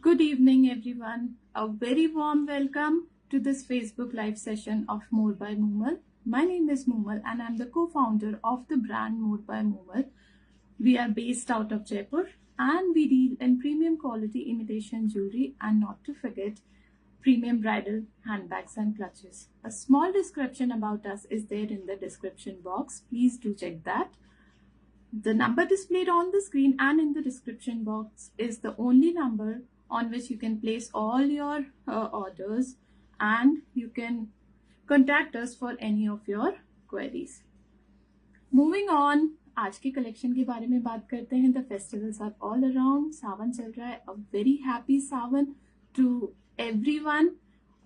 Good evening, everyone. A very warm welcome to this Facebook live session of More by Moomal. My name is Moomal and I'm the co-founder of the brand More by Moomal. We are based out of Jaipur and we deal in premium quality imitation jewelry and not to forget premium bridal handbags and clutches. A small description about us is there in the description box. Please do check that. The number displayed on the screen and in the description box is the only number on which you can place all your orders and you can contact us for any of your queries. Moving on, आज के collection के बारे में बात करते हैं. The festivals are all around. Sawan चल रहा है. A very happy Sawan to everyone.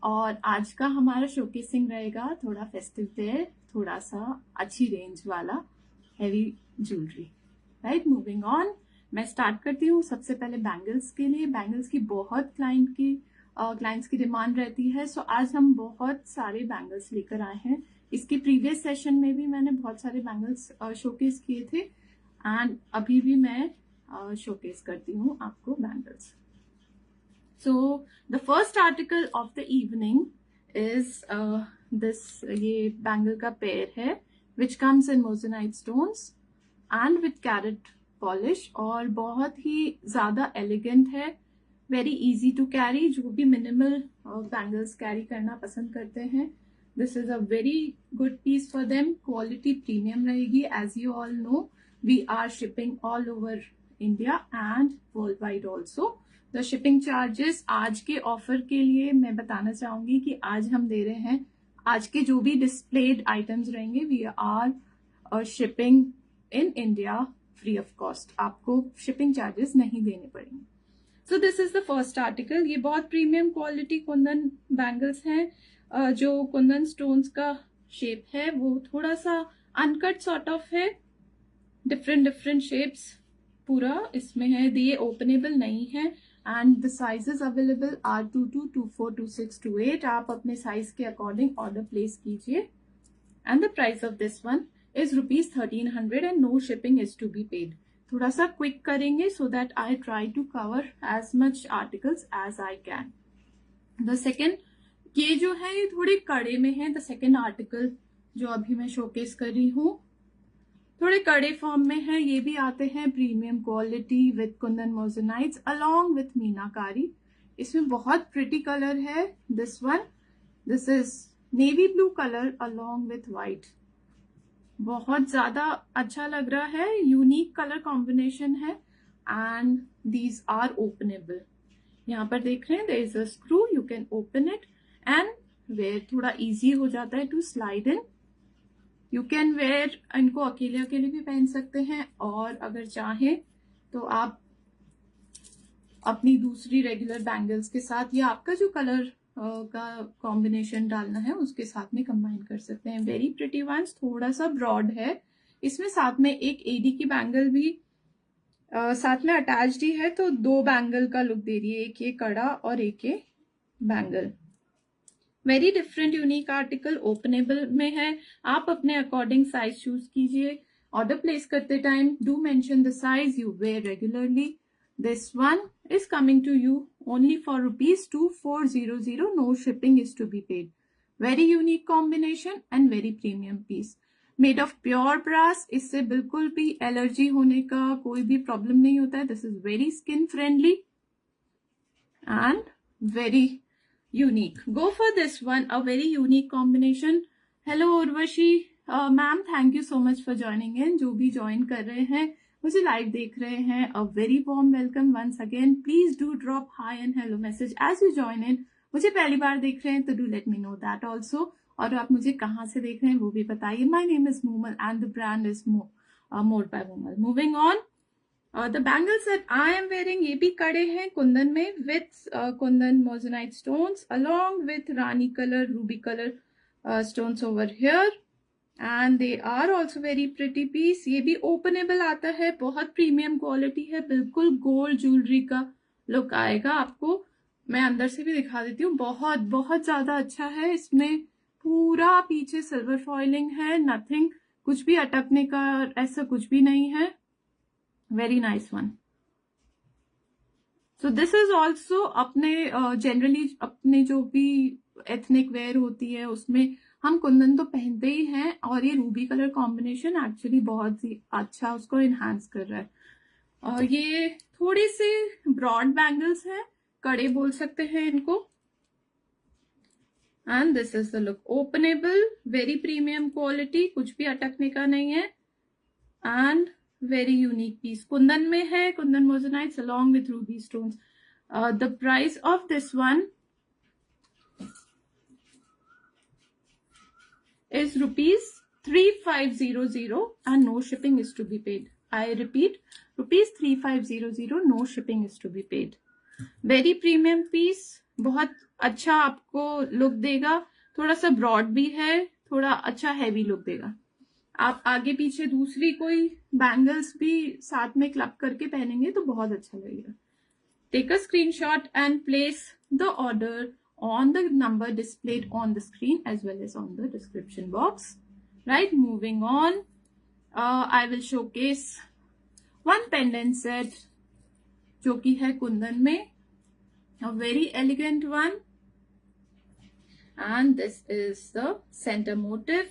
और आज का हमारा शोकेसिंग रहेगा थोड़ा फेस्टिव वेयर, थोड़ा सा अच्छी रेंज वाला heavy jewellery. Right, moving on, मैं स्टार्ट करती हूँ. सबसे पहले बैंगल्स के लिए. बैंगल्स की बहुत क्लाइंट्स की डिमांड रहती है, सो आज हम बहुत सारे बैंगल्स लेकर आए हैं. इसके प्रीवियस सेशन में भी मैंने बहुत सारे बैंगल्स शोकेस किए थे एंड अभी भी मैं शोकेस करती हूँ आपको bangles. So the first article of the evening is this. ये बैंगल का पेयर है which comes in moissanite stones and with carat polish और बहुत ही ज्यादा एलिगेंट है. Very easy to carry. जो भी मिनिमल बैंगल्स कैरी करना पसंद करते हैं, this is a very good piece for them. Quality premium रहेगी. As you all know, we are shipping all over India and world wide also. The shipping charges आज के offer के लिए मैं बताना चाहूंगी कि आज हम दे रहे हैं, आज के जो भी डिस्प्लेड आइटम्स रहेंगे, we are shipping in India free of cost. आपको शिपिंग चार्जेस नहीं देने पड़ेंगे. So this is the first article. ये बहुत प्रीमियम क्वालिटी कुंदन बैंगल्स हैं. जो कुंदन स्टोन्स का शेप है वो थोड़ा सा अनकट सॉर्ट ऑफ है. डिफरेंट शेप्स पूरा इसमें है. ये ओपनेबल नहीं है and the sizes available are 22, 24, 26, 28. आप अपने साइज के अकॉर्डिंग ऑर्डर प्लेस कीजिए. And the price of this one is rupees 1300 and no shipping is to be paid. थोड़ा सा क्विक करेंगे so that I try to cover as much articles as I can. The second, ये जो है ये थोड़े कड़े में है. The second article जो अभी मैं शोकेस कर रही हूँ थोड़े कड़े फॉर्म में है. ये भी आते हैं premium quality with Kundan moissanites along with meenakari. इसमें बहुत प्रिटी कलर है. This one, this is navy blue colour along with white. बहुत ज्यादा अच्छा लग रहा है. यूनिक कलर कॉम्बिनेशन है एंड दीज आर ओपनेबल. यहाँ पर देख रहे हैं there is a screw. You can open it and wear. थोड़ा इजी हो जाता है to slide in. You can wear. इनको अकेले अकेले भी पहन सकते हैं और अगर चाहें तो आप अपनी दूसरी रेगुलर बैंगल्स के साथ या आपका जो कलर का कॉम्बिनेशन डालना है उसके साथ में कंबाइन कर सकते हैं. Very pretty ones. थोड़ा सा ब्रॉड है. इसमें साथ में एक एडी की बैंगल भी साथ में अटैच्ड ही है, तो दो बैंगल का लुक दे रही है. एक ये कड़ा और एक ये bangle. Very different unique article. Openable में है. आप अपने अकॉर्डिंग साइज चूज कीजिए. ऑर्डर प्लेस करते time do mention the size you wear regularly. This one is coming to you only for rupees 2400. No shipping is to be paid. Very unique combination and very premium piece. Made of pure brass. इससे बिल्कुल भी allergy होने का कोई भी problem नहीं होता है. This is very skin friendly and very unique. Go for this one. A very unique combination. Hello Urvashi ma'am, thank you so much for joining in. जो भी ज्वाइन कर रहे हैं, मुझे लाइव देख रहे हैं, a very warm welcome once again. Please do drop hi and hello message as you join in. मुझे पहली बार देख रहे हैं तो do let me know that also. और आप मुझे कहाँ से देख रहे हैं वो भी बताइए. My name is Moomal and the brand is Mor by Moomal. Moving on, the bangles that I am wearing, ये भी कड़े हैं कुंदन में with Kundan moissanite stones along with Rani colour, ruby colour stones over here. And they are also very pretty piece. ये भी openable आता है. बहुत प्रीमियम क्वालिटी है. बिल्कुल गोल्ड ज्वेलरी का लुक आएगा आपको. मैं अंदर से भी दिखा देती हूँ. बहुत बहुत ज्यादा अच्छा है. इसमें पूरा पीछे सिल्वर फॉइलिंग है. नथिंग, कुछ भी अटकने का ऐसा कुछ भी नहीं है. Very nice one. So this is also अपने जनरली अपने जो भी एथनिक वेयर होती है उसमें हम कुंदन तो पहनते ही हैं, और ये रूबी कलर कॉम्बिनेशन एक्चुअली बहुत ही अच्छा उसको इनहांस कर रहा है। और ये थोड़ी सी ब्रॉड बैंगल्स हैं, कड़े बोल सकते हैं इनको। And this is the look, openable, very premium quality, कुछ भी अटकने का नहीं है, and very unique piece. Kundan में है, kundan moissanites along with ruby stones. The price of this one is rupees 3500 and no shipping is to be paid. I repeat, rupees 3500, no shipping is to be paid. Very premium piece, बहुत अच्छा आपको look देगा, थोड़ा सा broad भी है, थोड़ा अच्छा हैवी लुक देगा। आप आगे पीछे दूसरी कोई बैंगल्स भी साथ में क्लब करके पहनेंगे तो बहुत अच्छा लगेगा। Take a screenshot and place the order on the number displayed on the screen as well as on the description box. Right, moving on, I will showcase one pendant set जो कि है कुंदन में, a very elegant one, and this is the center motif.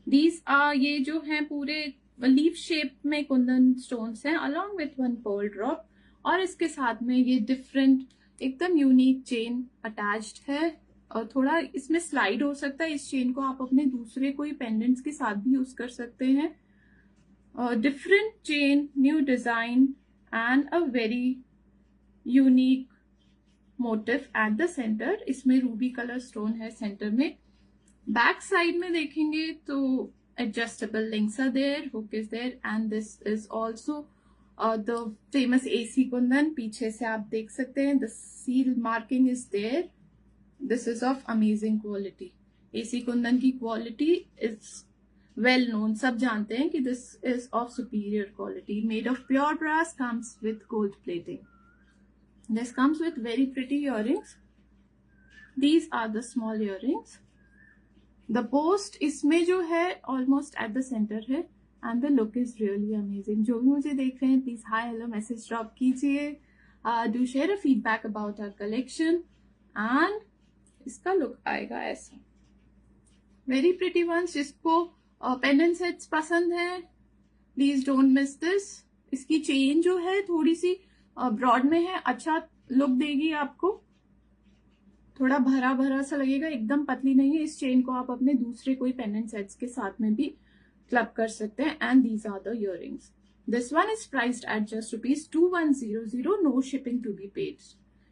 These are, ये जो हैं पूरे leaf shape में Kundan stones हैं along with one pearl drop, और इसके साथ में ये डिफरेंट एकदम यूनिक चेन अटैच्ड है, और थोड़ा इसमें स्लाइड हो सकता है। इस चेन को आप अपने दूसरे कोई पेंडेंट्स के साथ भी यूज कर सकते हैं। Different chain, new design and a very unique motif at the centre. इसमें रूबी कलर स्टोन है सेंटर में। बैक साइड में देखेंगे तो adjustable links are there, hook is there, and this is also the famous AC kundan. पीछे से आप देख सकते हैं the seal marking is there. This is of amazing quality. AC kundan की क्वालिटी इज वेल नोन, सब जानते हैं कि this is of superior quality. Made of pure brass, comes with gold plating. This comes with very pretty earrings. These are the small earrings. The post इसमें जो है almost at the center है, and the look is really amazing. जो भी मुझे देख रहे हैं please hi hello message drop कीजिए. Do share a feedback about our collection, and इसका look आएगा ऐसा. Very pretty ones. जिसको pendant sets पसंद है please don't miss this. इसकी चेन जो है थोड़ी सी ब्रॉड में है, अच्छा लुक देगी आपको, थोड़ा भरा भरा सा लगेगा, एकदम पतली नहीं है। इस चेन को आप अपने दूसरे कोई पेंडेंट सेट्स के साथ में भी क्लब कर सकते हैं। And these are the earrings. This one is priced at just ₹2100, no shipping to be paid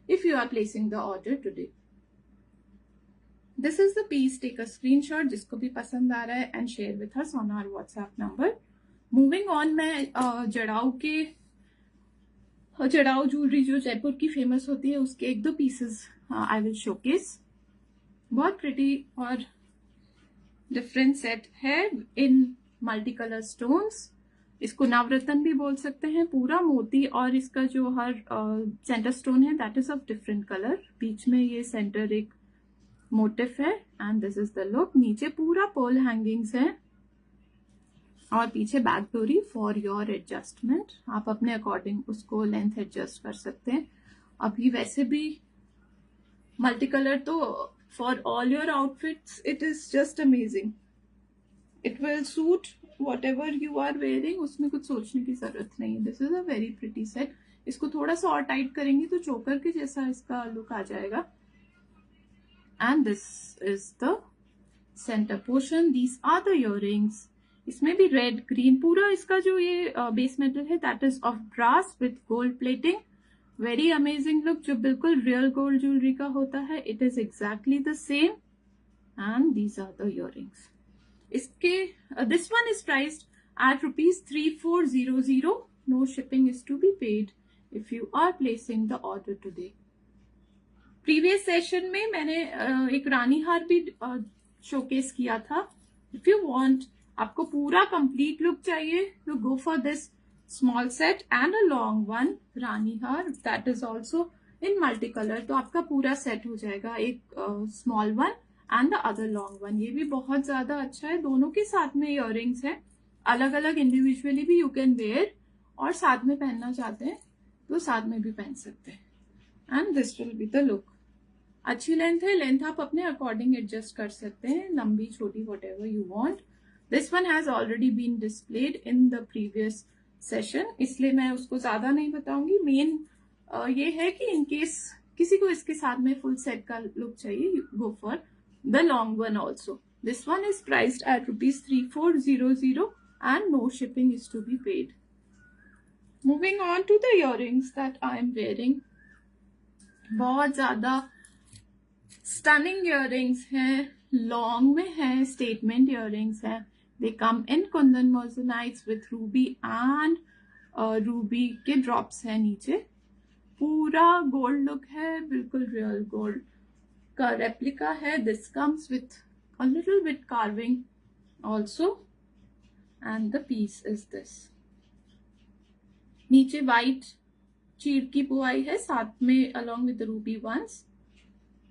if you are placing the order today. This is the piece. Take a screenshot जिसको भी पसंद आ रहा है and share with us on our WhatsApp number. Moving on, मैं jadau jewellery जो जयपुर की famous होती है उसके एक दो पीसेस आई विल शोकेस. बहुत प्रिटी और डिफरेंट सेट है इन मल्टी कलर स्टोन्स. इसको नवरत्न भी बोल सकते हैं. पूरा मोती और इसका जो हर सेंटर स्टोन है that is of different colour. बीच में ये सेंटर एक मोटिफ है and this is the look. नीचे पूरा पर्ल हैंगिंग्स है और पीछे बैक डोरी फॉर योर एडजस्टमेंट. आप अपने अकॉर्डिंग उसको लेंथ एडजस्ट कर सकते हैं. अभी वैसे भी मल्टी कलर तो for all your outfits it is just amazing. It will suit whatever you are wearing, उसमें कुछ सोचने की जरूरत नहीं है. This is a very pretty set. इसको थोड़ा सा और टाइट करेंगे तो चोकर के जैसा इसका लुक आ जाएगा. And this is the centre portion. These are the earrings. इसमें भी रेड ग्रीन पूरा इसका जो ये बेस मेटल है that is of brass with gold plating. Very amazing look, जो बिल्कुल रियल गोल्ड ज्वेलरी का होता है. It is exactly the same and these are the earrings. इसके this one is priced at ₹3400. No shipping is to be paid if you are placing the order today. Previous session में मैंने एक रानी हार भी showcase किया था. If you want, आपको पूरा कंप्लीट लुक चाहिए तो go for this small set and a long one Rani हार that is also in multi colour. तो आपका पूरा सेट हो जाएगा, एक small one and the other long one. ये भी बहुत ज्यादा अच्छा है. दोनों के साथ में इयररिंग्स है, अलग अलग इंडिविजुअली भी यू कैन वेयर, और साथ में पहनना चाहते हैं तो साथ में भी पहन सकते हैं। And this will be the look. अच्छी लेंथ है, लेंथ आप अपने अकॉर्डिंग एडजस्ट कर सकते हैं, लंबी छोटी whatever you want. This one has already been displayed in the previous session, इसलिए मैं उसको ज्यादा नहीं बताऊंगी। मेन ये है कि इनकेस किसी को इसके साथ में फुल सेट का लुक चाहिए, go for the long one also. This one is priced at ₹3400 and no shipping is to be paid. Moving on to the earrings that I am wearing. बहुत ज्यादा stunning earrings हैं, long में है, statement earrings हैं। They come in Kundan moissanites with ruby and ruby के drops हैं नीचे। पूरा गोल्ड लुक है, बिल्कुल रियल गोल्ड का रेप्लिका है। This comes with a little bit carving also and the piece is this. नीचे वाइट चीड़ की बुआई है साथ में अलोंग विद रूबी वंस,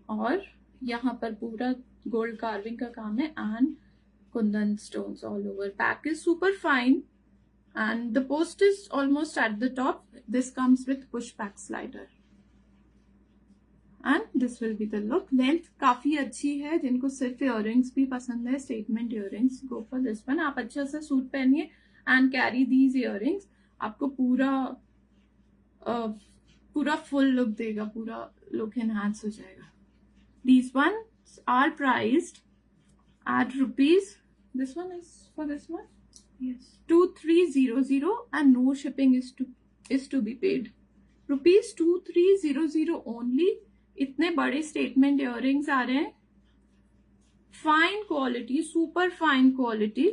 और यहाँ पर पूरा गोल्ड कार्विंग का काम है and Kundan stones all over. Back is super fine and the post is almost at the top. This comes with push back slider and this will be the look. Length काफी अच्छी है, जिनको सिर्फ earrings भी पसंद है, statement earrings, go for this one. आप अच्छा सा सूट पहनिए एंड कैरी दीज इयररिंग्स, आपको पूरा फुल लुक देगा, पूरा लुक एनहांस हो जाएगा। These ones are priced at rupees, this one is for this one, yes, 2300 and no shipping is to be paid. ₹2300 only. इतने बड़े स्टेटमेंट इयररिंग्स आ रहे हैं, fine quality, super fine quality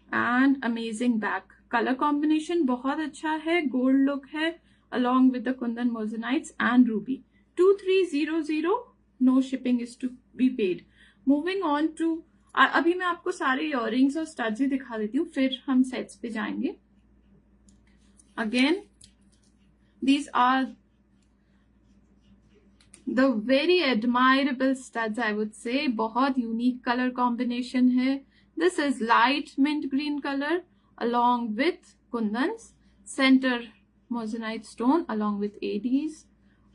and amazing back. Colour combination बहुत अच्छा है, gold look है along with the Kundan Moissanite and Ruby. 2300, no shipping is to be paid. Moving on to, अभी मैं आपको सारे इयररिंग्स और स्टड्स ही दिखा देती हूँ, फिर हम सेट्स पे जाएंगे। Again, these are the very admirable studs, I would say. बहुत यूनिक कलर कॉम्बिनेशन है। This is light mint green color along with Kundan's center moissanite stone along with ADs।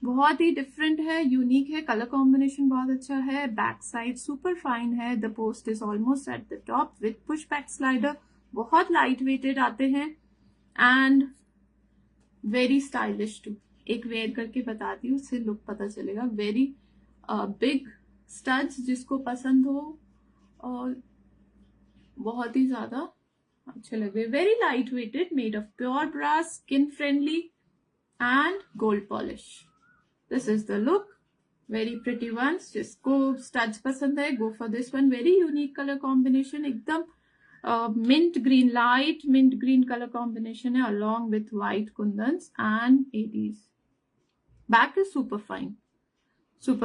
बहुत ही डिफरेंट है, यूनिक है, colour combination बहुत अच्छा है। Back side super fine है। The post is almost at the top with push back slider. बहुत light weighted आते हैं एंड वेरी स्टाइलिश टू। एक वेयर करके बताती हूँ, उससे लुक पता चलेगा। वेरी बिग स्टड्स, जिसको पसंद हो, और बहुत ही ज्यादा अच्छे लगे। Very light weighted, made of pure brass, skin friendly and gold polish. This is the look, very pretty ones. जिसको स्टड्स पसंद है, go for this one. Very unique colour combination, एकदम mint green, light mint green colour combination है along with white Kundans and ADs. Back is super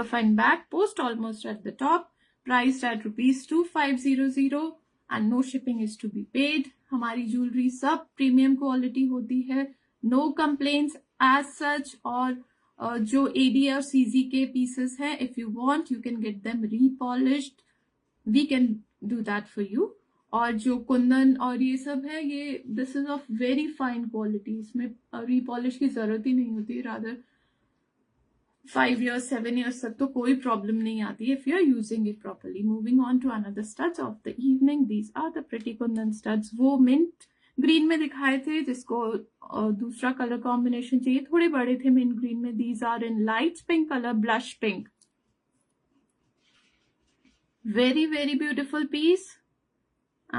fine back. Post almost at the top, priced at ₹2500 and no shipping is to be paid. हमारी jewellery सब premium quality होती है, no complains as such. और जो AD और CZ के pieces हैं, if you want you can get them repolished, we can do that for you. और जो कुंदन और ये सब है, ये this is of very fine quality, इसमें रीपॉलिश की जरूरत ही नहीं होती। रादर 5 years, 7 years तक तो कोई प्रॉब्लम नहीं आती है if you are using it properly. Moving on to another studs of the evening. These are the pretty Kundan studs. वो mint green में दिखाए थे, जिसको दूसरा कलर कॉम्बिनेशन चाहिए, थोड़े बड़े थे mint green में। These are in light pink color, blush pink. Very, very beautiful piece.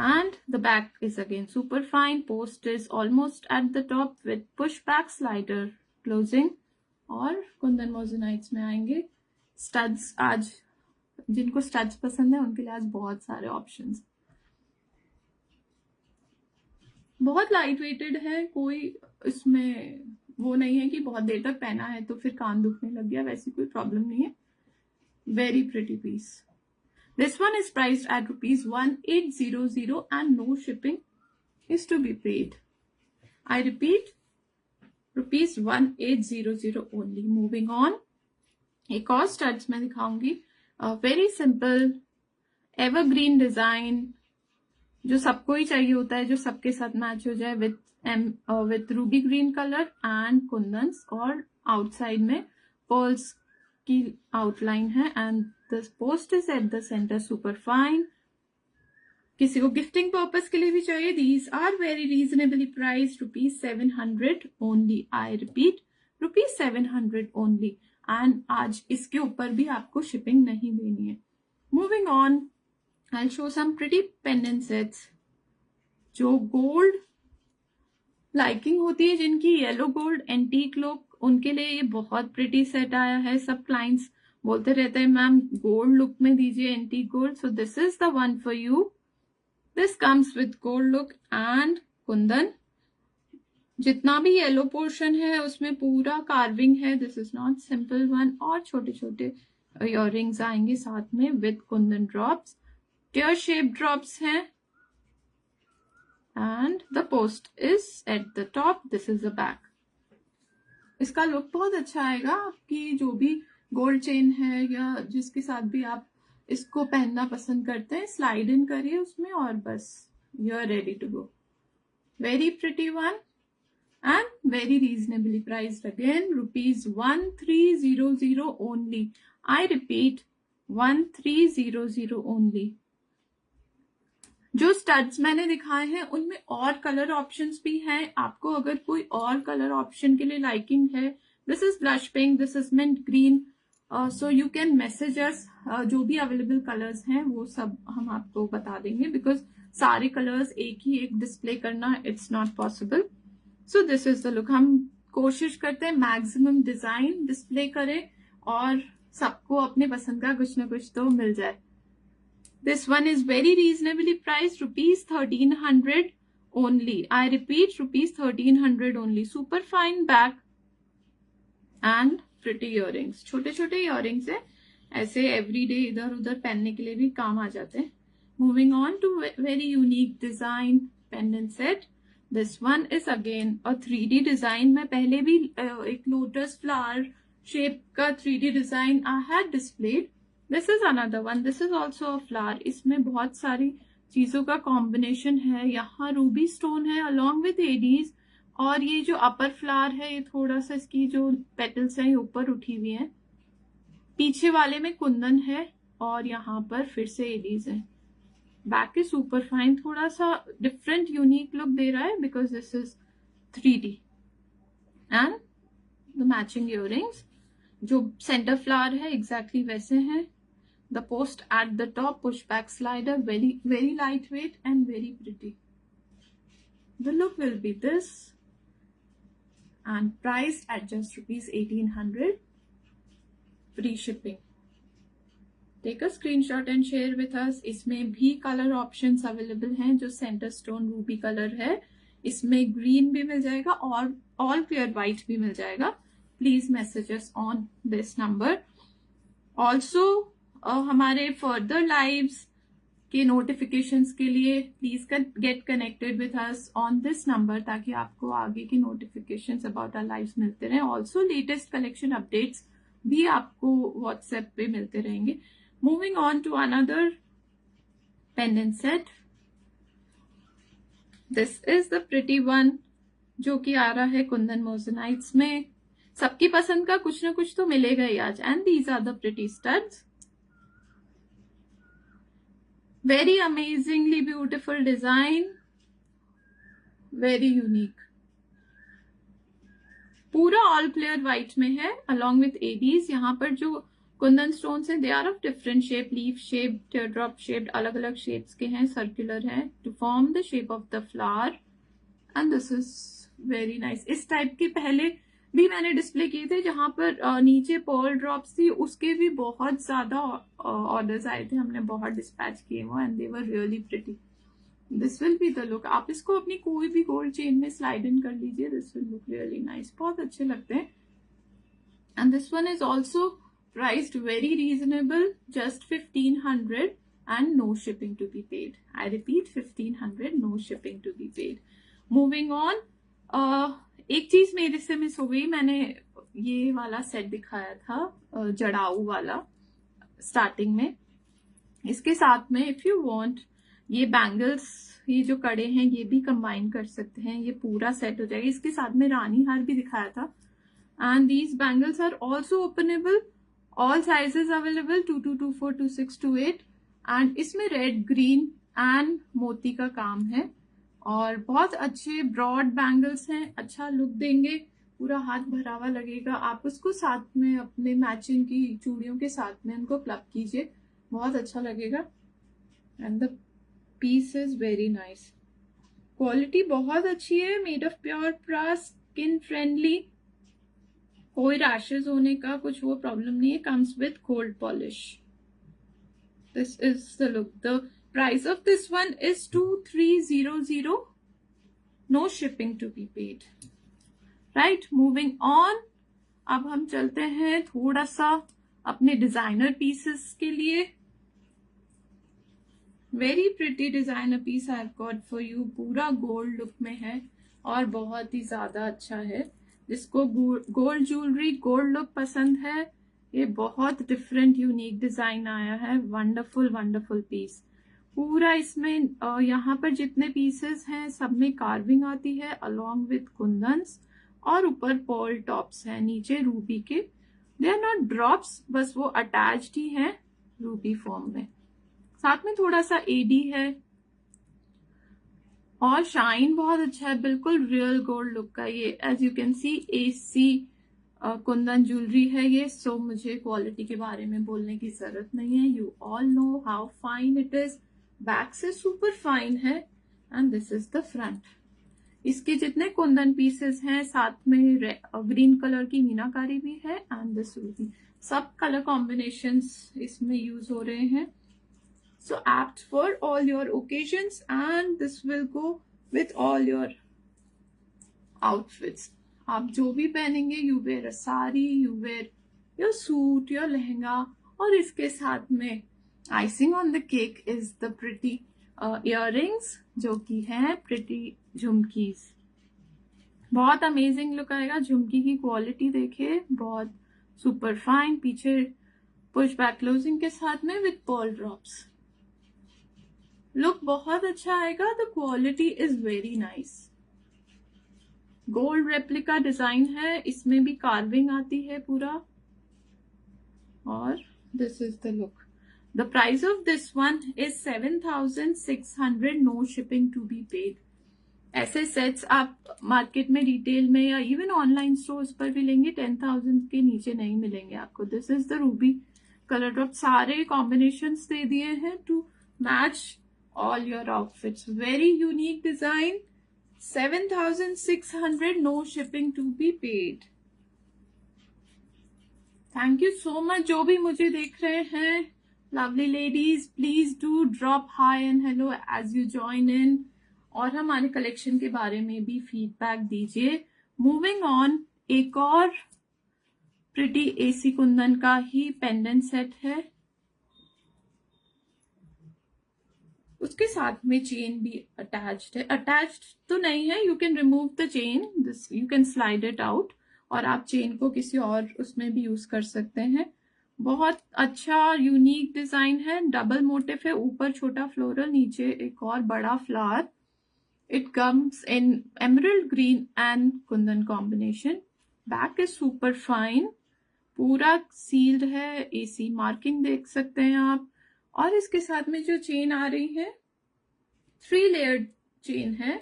And the back is again super fine. Post is almost at the top with push back slider closing. और कुंदन मोजोनाइट्स में आएंगे studs. आज जिनको studs पसंद है उनके लिए आज बहुत सारे ऑप्शंस। बहुत लाइट वेटेड है, कोई इसमें वो नहीं है कि बहुत देर तक पहना है तो फिर कान दुखने लग गया, वैसी कोई प्रॉब्लम नहीं है। Very pretty piece. This one is priced at ₹1800 and no shipping is to be paid. I repeat, ₹1800 only. Moving on, एक और स्टड्स में दिखाऊंगी। वेरी सिंपल एवरग्रीन डिजाइन, जो सबको ही चाहिए होता है, जो सबके साथ मैच हो जाए, with ruby green colour and Kundans, और आउटसाइड में पर्ल्स की आउटलाइन है and the post is at the centre, super fine. किसी को गिफ्टिंग पर्पस के लिए भी चाहिए, these are very reasonably price, ₹700 only. I repeat, ₹700 only. And आज इसके ऊपर भी आपको शिपिंग नहीं देनी है। Moving on, I'll show some pretty pendant sets. जो गोल्ड लाइकिंग होती है, जिनकी येलो गोल्ड एंटीक लुक, उनके लिए ये बहुत प्रिटी सेट आया है। सब क्लाइंट्स बोलते रहते हैं मैम गोल्ड लुक में दीजिए antique gold, so this is the one for you. This comes with gold look and Kundan. जितना भी येलो पोर्शन है उसमें पूरा कार्विंग है, this is not simple one. और छोटे छोटे इयररिंग्स आएंगे साथ में with Kundan drops, tear shape drops हैं and the post is at the top, this is the back. इसका लुक बहुत अच्छा आएगा। आपकी जो भी गोल्ड चेन है या जिसके साथ भी आप इसको पहनना पसंद करते हैं, स्लाइड इन करिए उसमें और बस you are ready to go. Very pretty one and very reasonably priced again, ₹1300 only. I repeat, 1300 only. जो स्टड्स मैंने दिखाए हैं उनमें और कलर ऑप्शंस भी हैं। आपको अगर कोई और कलर ऑप्शन के लिए लाइकिंग है, this is blush pink, this is mint green, so you can message us. जो भी अवेलेबल कलर्स हैं वो सब हम आपको बता देंगे, बिकॉज सारे कलर्स एक ही एक डिस्प्ले करना it's not possible. So this is the look. हम कोशिश करते हैं मैक्सिमम डिजाइन डिस्प्ले करें और सबको अपने पसंद का कुछ ना कुछ तो मिल जाए। This one is very reasonably priced, ₹1300 only. I repeat, ₹1300 only. Super fine back and pretty earrings. छोटे छोटे earrings है, ऐसे everyday इधर उधर पहनने के लिए भी काम आ जाते हैं। Moving on to very unique design pendant set. This one is again a 3D design. मैं पहले भी एक lotus flower shape का 3D design I had displayed. This is another one, this is also a flower. इसमें बहुत सारी चीजों का कॉम्बिनेशन है। यहाँ रूबी स्टोन है अलॉन्ग विद एडीज, और ये जो अपर फ्लावर है ये थोड़ा सा इसकी जो पेटल्स हैं ऊपर उठी हुई हैं। पीछे वाले में कुंदन है और यहाँ पर फिर से एडीज है। बैक इज सुपर फाइन, थोड़ा सा डिफरेंट यूनिक लुक दे रहा है because this is 3D and the matching earrings. जो सेंटर फ्लावर है एग्जैक्टली वैसे हैं। The post at the top, pushback slider, very lightweight and very pretty. The look will be this and priced at just ₹1800, free shipping. Take a screenshot and share with us. इसमें भी colour options available हैं। जो centre stone Ruby colour है, इसमें green भी मिल जाएगा और all clear white भी मिल जाएगा। Please message us on this number. Also हमारे फर्दर लाइव्स के नोटिफिकेशंस के लिए please get connected with us on this number, ताकि आपको आगे की नोटिफिकेशंस अबाउट आवर लाइव्स मिलते रहें। ऑल्सो लेटेस्ट कलेक्शन अपडेट्स भी आपको व्हाट्सएप पे मिलते रहेंगे। Moving on to another pendant set, this is the pretty one जो कि आ रहा है कुंदन मोजनाइट्स में। सबकी पसंद का कुछ ना कुछ तो मिलेगा ही आज। And these are the pretty studs, very amazingly beautiful design, very unique. पूरा ऑल क्लियर व्हाइट में है along with ADs। यहाँ पर जो कुंदन स्टोन्स हैं, they are of different shape, leaf shape, tear drop shape, अलग अलग शेप्स के हैं, सर्कुलर हैं to form the shape of the flower and this is very nice. इस टाइप के पहले भी मैंने डिस्प्ले किए थे जहां पर नीचे पर्ल ड्रॉप्स थी, उसके भी बहुत ज्यादा ऑर्डर्स आए थे, हमने बहुत डिस्पैच किए वो and they were really pretty. This will be the look. आप इसको अपनी कोई भी गोल्ड चेन में स्लाइड इन कर लीजिए, this will look really nice, बहुत अच्छे लगते हैं। And this one is also priced very reasonable, just 1500 and no shipping to be paid. I repeat, 1500, no shipping to be paid. Moving on, एक चीज मेरे से मिस हो गई। मैंने ये वाला सेट दिखाया था जड़ाऊ वाला स्टार्टिंग में। इसके साथ में इफ यू वांट ये बैंगल्स, ये जो कड़े हैं ये भी कंबाइन कर सकते हैं, ये पूरा सेट हो जाएगा। इसके साथ में रानी हार भी दिखाया था। And these bangles are also openable, all sizes available, 22, 24, 26, 28। And इसमें रेड, ग्रीन एंड मोती का काम है और बहुत अच्छे ब्रॉड बैंगल्स हैं, अच्छा लुक देंगे, पूरा हाथ भरा हुआ लगेगा। आप उसको साथ में अपने मैचिंग की चूड़ियों के साथ में उनको क्लब कीजिए, बहुत अच्छा लगेगा। And the piece is very nice, quality बहुत अच्छी है, made of pure brass, skin friendly, कोई रैशेज होने का कुछ वो प्रॉब्लम नहीं है, comes with gold polish. This is the look. The price of this one is 2300, no shipping to be paid. Right, moving on. अब हम चलते हैं थोड़ा सा अपने डिजाइनर पीसेस के लिए। Very pretty designer piece I have got for you, पूरा गोल्ड लुक में है और बहुत ही ज्यादा अच्छा है। जिसको गोल्ड ज्वेलरी, गोल्ड लुक पसंद है, ये बहुत डिफरेंट यूनिक डिजाइन आया है। वंडरफुल वंडरफुल पीस पूरा। इसमें यहाँ पर जितने पीसेस हैं सब में कार्विंग आती है अलोंग विथ कुंदन्स, और ऊपर पर्ल टॉप्स हैं, नीचे रूबी के। दे आर नॉट ड्रॉप्स, बस वो अटैच्ड ही है रूबी फॉर्म में। साथ में थोड़ा सा एडी है और शाइन बहुत अच्छा है, बिल्कुल रियल गोल्ड लुक का। ये as you can see AC kundan jewellery है ये, सो मुझे क्वालिटी के बारे में बोलने की जरूरत नहीं है। You all know how fine it is. Back से सुपर फाइन है and this is the front. इसके जितने कुंदन पीसेस हैं साथ में ग्रीन कलर की मीनाकारी भी है एंड दिस रूबी, सब कलर कॉम्बिनेशंस इसमें यूज हो रहे हैं। So apt for all your occasions and this will go with all your outfits. आप जो भी पहनेंगे, you wear a sari, you wear your suit, your lehenga, और इसके साथ में icing on the cake is the pretty earrings, जो कि हैं pretty झुमकीज। बहुत अमेजिंग लुक आएगा। झुमकी की क्वालिटी देखिए, बहुत सुपर फाइन, पीछे पुश बैक क्लोजिंग के साथ में विथ पर्ल ड्रॉप्स। लुक बहुत अच्छा आएगा। The quality is very nice. Gold replica design है, इसमें भी कार्विंग आती है पूरा, और this is the look. The price of this one is 7600, no shipping to be paid. ऐसे सेट्स आप मार्केट में रिटेल में या इवन ऑनलाइन स्टोर्स पर भी लेंगे 10,000 के नीचे नहीं मिलेंगे आपको। This is the ruby colour drop, सारे कॉम्बिनेशंस दे दिए हैं to match all your outfits. Very unique design. 7600, no shipping to be paid. Thank you so much जो भी मुझे देख रहे हैं, lovely ladies, please do drop hi and hello as you join in, और हमारे कलेक्शन के बारे में भी फीडबैक दीजिए। मूविंग ऑन, एक और प्रिटी एसी कुंदन का ही पेंडेंट सेट है, उसके साथ में चेन भी अटैच्ड है। अटैच्ड तो नहीं है, you can remove the chain, this you can slide it out, और आप चेन को किसी और उसमें भी यूज कर सकते हैं। बहुत अच्छा यूनिक डिजाइन है, डबल मोटिव है, ऊपर छोटा फ्लोरल, नीचे एक और बड़ा flower. It comes in emerald green and Kundan combination. Back is super fine, पूरा सील्ड है, एसी मार्किंग देख सकते हैं आप। और इसके साथ में जो चेन आ रही है, 3 लेयर्ड चेन है,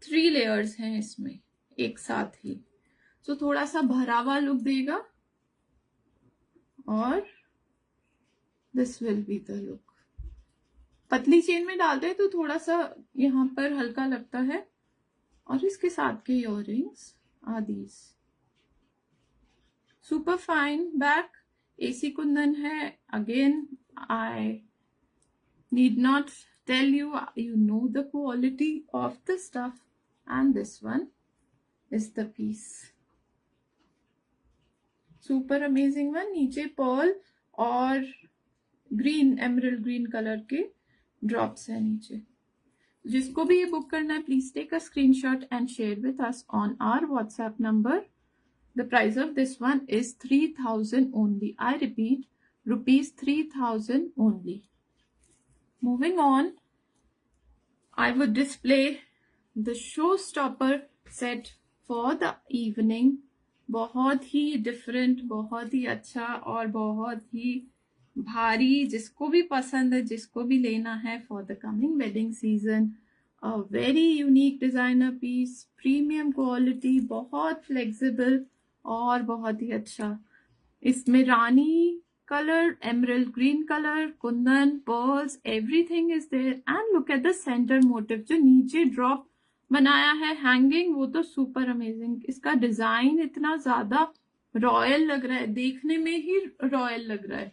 3 लेयर्स हैं इसमें एक साथ ही, तो थोड़ा सा भरा हुआ लुक देगा। और this will be the look. पतली चेन में डालते हैं तो थोड़ा सा यहाँ पर हल्का लगता है, और इसके साथ के earrings are these. Super fine back, एसी कुंदन है। Again I need not tell you, you know the quality of the stuff, and this one is the piece. Super amazing one. नीचे पर्ल और ग्रीन, एमरल्ड ग्रीन कलर के drops है नीचे। जिसको भी ये बुक करना है, please take a screenshot and share with us on our WhatsApp number. The price of this one is 3000 only. I repeat, rupees 3000 only. Moving on, I would display the showstopper set for the evening. बहुत ही different, बहुत ही अच्छा और बहुत ही भारी, जिसको भी पसंद है, जिसको भी लेना है for the coming wedding season. A very unique designer piece, premium quality, बहुत फ्लेक्सिबल और बहुत ही अच्छा. इसमें रानी color, emerald green color, kundan, pearls, everything is there. And look at the center motif, जो नीचे drop बनाया है हैंगिंग, वो तो सुपर अमेजिंग. इसका डिजाइन इतना ज्यादा रॉयल लग रहा है, देखने में ही रॉयल लग रहा है,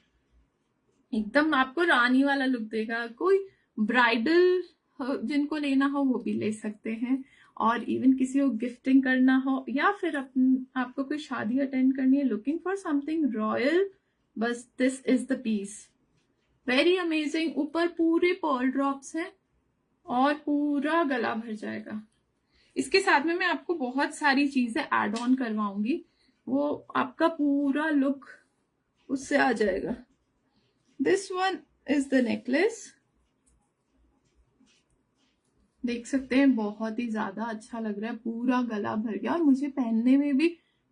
एकदम आपको रानी वाला लुक देगा. कोई ब्राइडल जिनको लेना हो वो भी ले सकते हैं, और इवन किसी को गिफ्टिंग करना हो या फिर आपको कोई शादी अटेंड करनी है, लुकिंग फॉर समथिंग रॉयल, बस this is the piece. Very amazing. ऊपर पूरे पर्ल ड्रॉप्स हैं और पूरा गला भर जाएगा. इसके साथ में मैं आपको बहुत सारी चीजें एड ऑन करवाऊंगी, वो आपका पूरा लुक उससे आ जाएगा. This one is the necklace. देख सकते हैं बहुत ही ज्यादा अच्छा लग रहा है, पूरा गला भर गया और मुझे पहनने में भी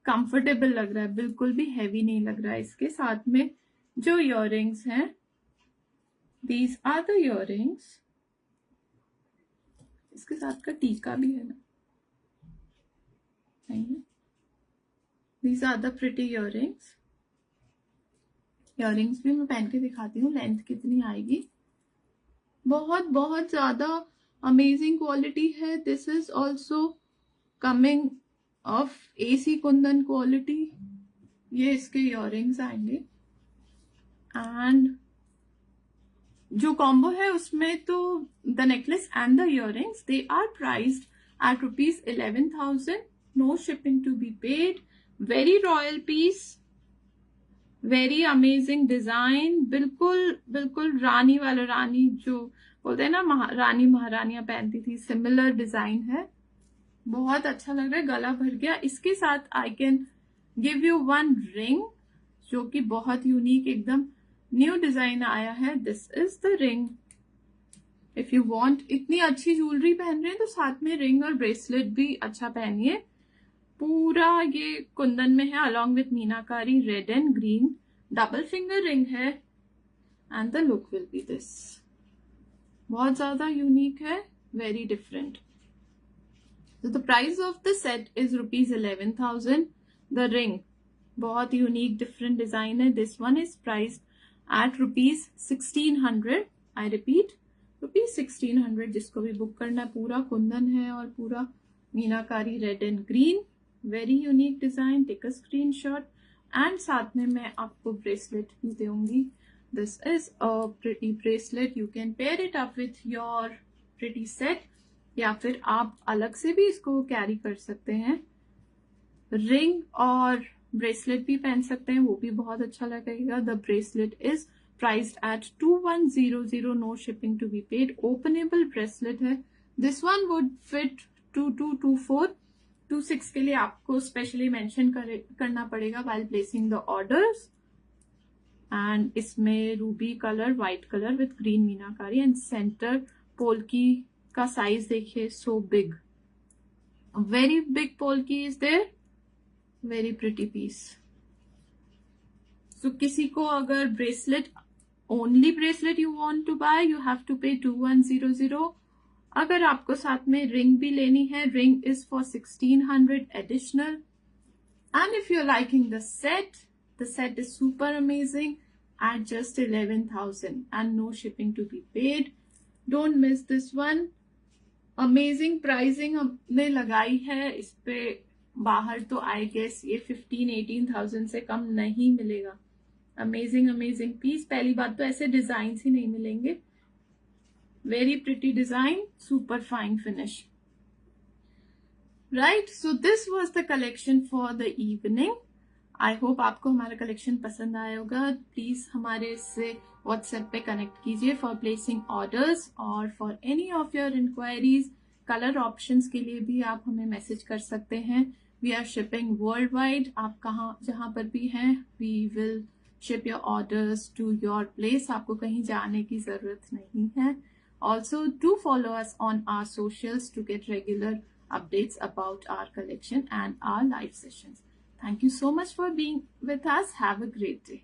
कंफर्टेबल लग रहा है, बिल्कुल भी हैवी नहीं लग रहा है. इसके साथ में जो इयररिंग्स हैं, दीज आर द इयररिंग्स. इसके साथ का टीका भी है ना, these are the pretty earrings. Earrings भी मैं पहन के दिखाती हूँ लेंथ कितनी आएगी. बहुत बहुत ज्यादा अमेजिंग क्वालिटी है. This is also coming of AC Kundan quality. ये इसके इयररिंग्स आएंगे. एंड जो कॉम्बो है उसमें तो the necklace and the earrings, they are priced at ₹11,000. No shipping to be paid. Very royal piece, very amazing design. बिल्कुल बिल्कुल रानी वाला, रानी जो बोलते हैं ना, रानी महारानियां पहनती थी, सिमिलर डिजाइन है. बहुत अच्छा लग रहा है, गला भर गया. इसके साथ I can give you one ring जो कि बहुत यूनिक, एकदम न्यू डिजाइन आया है. This is the ring. If you want, इतनी अच्छी ज्वेलरी पहन रहे हैं तो साथ में रिंग और ब्रेसलेट भी अच्छा पहनिए. पूरा ये कुंदन में है, along with meenakari, red and green. Double finger ring है and the look will be this. बहुत ज्यादा यूनिक है, very different. So the price of the set is ₹11,000. The ring, बहुत यूनिक डिफरेंट डिजाइन है. This one is priced at ₹1,600. I repeat, ₹1,600. जिसको भी book करना है, पूरा कुंदन है और पूरा meenakari red and green. Very unique design. Take a screenshot. And साथ में मैं आपको ब्रेसलेट भी दूंगी. This is a pretty bracelet. You can pair it up with your pretty set, या फिर आप अलग से भी इसको कैरी कर सकते हैं. रिंग और ब्रेसलेट भी पहन सकते हैं, वो भी बहुत अच्छा लगेगा. The bracelet is priced at 2100. No shipping to be paid. Openable bracelet है. This one would fit 2224. 26 के लिए आपको स्पेशली मेंशन करना पड़ेगा while placing the orders. And इसमें ruby colour, white colour with green meenakari and centre polki का size देखिए, so big, very big polki is there. Very pretty piece. So किसी को अगर bracelet, only bracelet you want to buy, you have to pay 2100. अगर आपको साथ में रिंग भी लेनी है, ring is for 1600 additional. And if you are liking the set is super amazing at just 11,000 and no shipping to be paid. Don't miss this one. Amazing pricing हमने लगाई है इस पे. बाहर तो आई गेस ये 15-18,000 से कम नहीं मिलेगा. Amazing amazing piece. पहली बात तो ऐसे डिजाइन ही नहीं मिलेंगे. Very pretty design, super fine finish. Right, so this was the collection for the evening. I hope आपको हमारा कलेक्शन पसंद आया होगा. प्लीज हमारे से व्हाट्सएप पे कनेक्ट कीजिए फॉर प्लेसिंग ऑर्डर्स और for any of your enquiries. Colour options के लिए भी आप हमें मैसेज कर सकते हैं. We are shipping worldwide. आप जहां पर भी हैं, we will ship your orders to your place. आपको कहीं जाने की जरूरत नहीं है. Also, do follow us on our socials to get regular updates about our collection and our live sessions. Thank you so much for being with us. Have a great day.